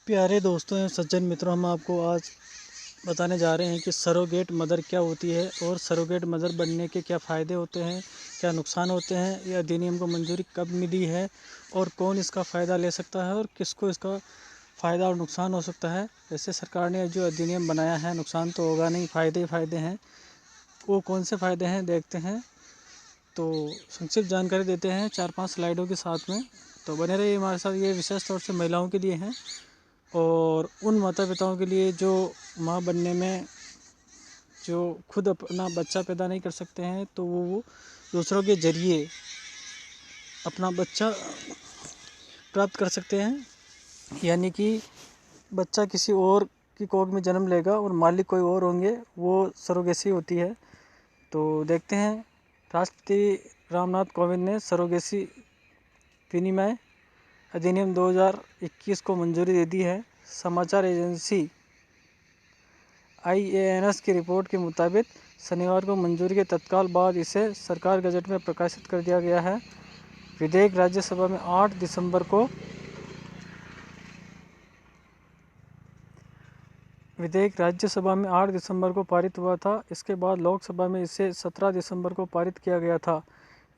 प्यारे दोस्तों एवं सज्जन मित्रों, हम आपको आज बताने जा रहे हैं कि सरोगेट मदर क्या होती है और सरोगेट मदर बनने के क्या फ़ायदे होते हैं, क्या नुकसान होते हैं। यह अधिनियम को मंजूरी कब मिली है और कौन इसका फ़ायदा ले सकता है और किसको इसका फ़ायदा और नुकसान हो सकता है। वैसे सरकार ने जो अधिनियम बनाया है, नुकसान तो होगा नहीं, फ़ायदे ही फ़ायदे हैं। वो कौन से फ़ायदे हैं देखते हैं। तो संक्षिप्त जानकारी देते हैं 4-5 स्लाइडों के साथ में, तो बने रहिए हमारे साथ। ये विशेष तौर से महिलाओं के लिए हैं और उन माता पिताओं के लिए जो माँ बनने में जो खुद अपना बच्चा पैदा नहीं कर सकते हैं, तो वो दूसरों के ज़रिए अपना बच्चा प्राप्त कर सकते हैं। यानी कि बच्चा किसी और की कोख में जन्म लेगा और मालिक कोई और होंगे, वो सरोगेसी होती है। तो देखते हैं, राष्ट्रपति रामनाथ कोविंद ने सरोगेसी विनिमय अधिनियम 2021 को मंजूरी दे दी है। समाचार एजेंसी IANS की रिपोर्ट के मुताबिक शनिवार को मंजूरी के तत्काल बाद इसे सरकार गजट में प्रकाशित कर दिया गया है। विधेयक राज्यसभा में 8 दिसंबर को पारित हुआ था। इसके बाद लोकसभा में इसे 17 दिसंबर को पारित किया गया था।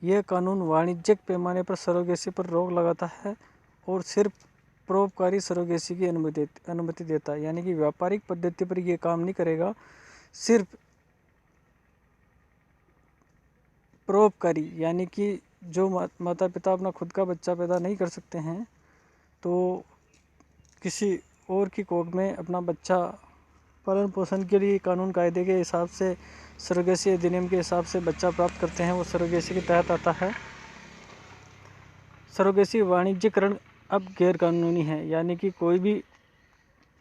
यह कानून वाणिज्यिक पैमाने पर सरोगेसी पर रोक लगाता है और सिर्फ परोपकारी सरोगेसी की अनुमति देता है। यानी कि व्यापारिक पद्धति पर यह काम नहीं करेगा, सिर्फ परोपकारी, यानी कि जो माता पिता अपना खुद का बच्चा पैदा नहीं कर सकते हैं, तो किसी और की कोख में अपना बच्चा पालन पोषण के लिए कानून कायदे के हिसाब से सरोगेसी अधिनियम के हिसाब से बच्चा प्राप्त करते हैं, वो सरोगेसी के तहत आता है। सरोगेसी वाणिज्यकरण अब गैर कानूनी है, यानी कि कोई भी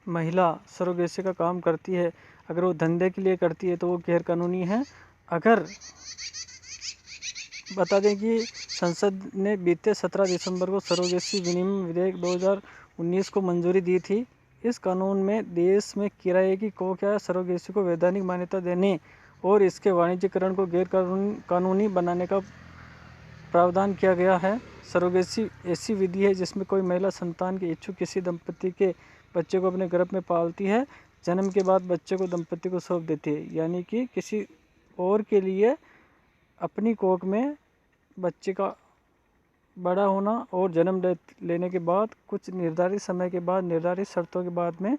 महिला सरोगेसी का काम करती है, अगर वो धंधे के लिए करती है तो वो गैर कानूनी है। अगर बता दें कि संसद ने बीते 17 दिसंबर को सरोगेसी विनिमय विधेयक 2019 को मंजूरी दी थी। इस कानून में देश में किराए की कोख या सरोगेसी को वैधानिक मान्यता देने और इसके वाणिज्यकरण को गैर कानूनी बनाने का प्रावधान किया गया है। सरोगेसी ऐसी विधि है जिसमें कोई महिला संतान के इच्छुक किसी दंपति के बच्चे को अपने गर्भ में पालती है, जन्म के बाद बच्चे को दंपति को सौंप देती है। यानी कि किसी और के लिए अपनी कोख में बच्चे का बड़ा होना और जन्म लेने के बाद कुछ निर्धारित समय के बाद, निर्धारित शर्तों के बाद में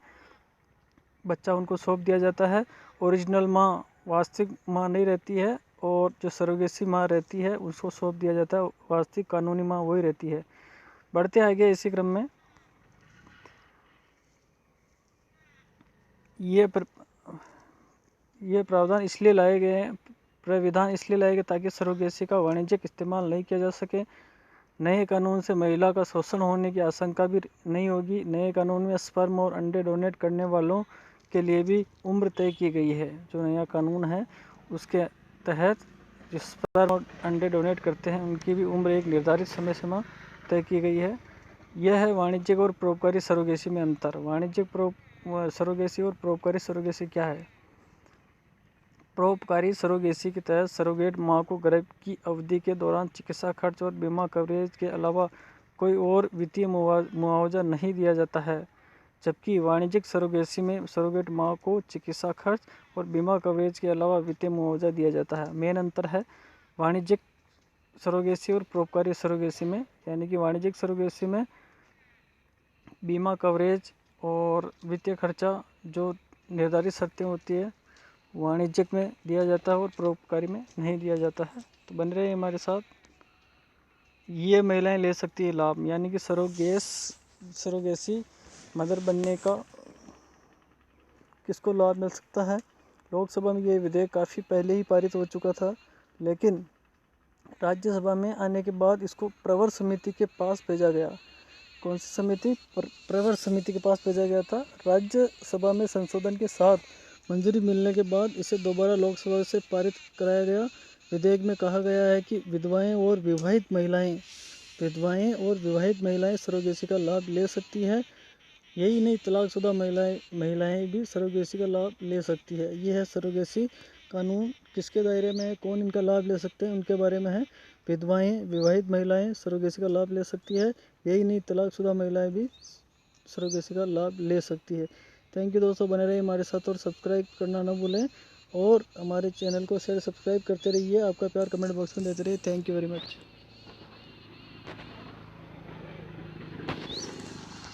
बच्चा उनको सौंप दिया जाता है। ओरिजिनल माँ वास्तविक माँ नहीं रहती है और जो सरोगेसी माँ रहती है उसको सौंप दिया जाता है। वास्तविक कानूनी माँ वही रहती है। बढ़ते आगे इसी क्रम में ये प्रावधान इसलिए लाए गए हैं, प्राविधान इसलिए लाए गए ताकि सरोगेसी का वाणिज्यिक इस्तेमाल नहीं किया जा सके। नए कानून से महिला का शोषण होने की आशंका भी नहीं होगी। नए कानून में स्पर्म और अंडे डोनेट करने वालों के लिए भी उम्र तय की गई है। जो नया कानून है उसके तहत जो स्पर्म और अंडे डोनेट करते हैं उनकी भी उम्र एक निर्धारित समय सीमा तय की गई है। यह है वाणिज्यिक और परोपकारी सरोगेसी में अंतर। वाणिज्यिक सरोगेसी और परोपकारी सरोगेसी क्या है? परोपकारी सरोगेसी के तहत सरोगेट माँ को गर्भ की अवधि के दौरान चिकित्सा खर्च और बीमा कवरेज के अलावा कोई और वित्तीय मुआवजा नहीं दिया जाता है, जबकि वाणिज्यिक सरोगेसी में सरोगेट माँ को चिकित्सा खर्च और बीमा कवरेज के अलावा वित्तीय मुआवजा दिया जाता है। मेन अंतर है वाणिज्यिक सरोगेसी और परोपकारी सरोगेसी में, यानी कि वाणिज्यिक सरोगेसी में बीमा कवरेज और वित्तीय खर्चा जो निर्धारित शर्तें होती है वाणिज्यिक में दिया जाता है और परोपकारी में नहीं दिया जाता है। तो बन रहे हमारे साथ। ये महिलाएं ले सकती है लाभ, यानी कि सरोगेसी मदर बनने का किसको लाभ मिल सकता है। लोकसभा में ये विधेयक काफ़ी पहले ही पारित हो चुका था, लेकिन राज्यसभा में आने के बाद इसको प्रवर समिति के पास भेजा गया। कौन सी समिति? प्रवर समिति के पास भेजा गया था। राज्यसभा में संशोधन के साथ मंजूरी मिलने के बाद इसे दोबारा लोकसभा से पारित कराया गया। विधेयक में कहा गया है कि विधवाएं और विवाहित महिलाएं सरोगेसी का लाभ ले सकती हैं। यही नहीं, तलाकशुदा महिलाएं भी सरोगेसी का लाभ ले सकती है। ये है सरोगेसी कानून किसके दायरे में है, कौन इनका लाभ ले सकते हैं, उनके बारे में है। विधवाएं, विवाहित महिलाएं सरोगेसी का लाभ ले सकती है। यही नहीं, तलाकशुदा महिलाएं भी सरोगेसी का लाभ ले सकती है। थैंक यू दोस्तों, बने रहिए हमारे साथ और सब्सक्राइब करना ना भूलें और हमारे चैनल को शेयर सब्सक्राइब करते रहिए। आपका प्यार कमेंट बॉक्स में देते रहिए। Thank you very much.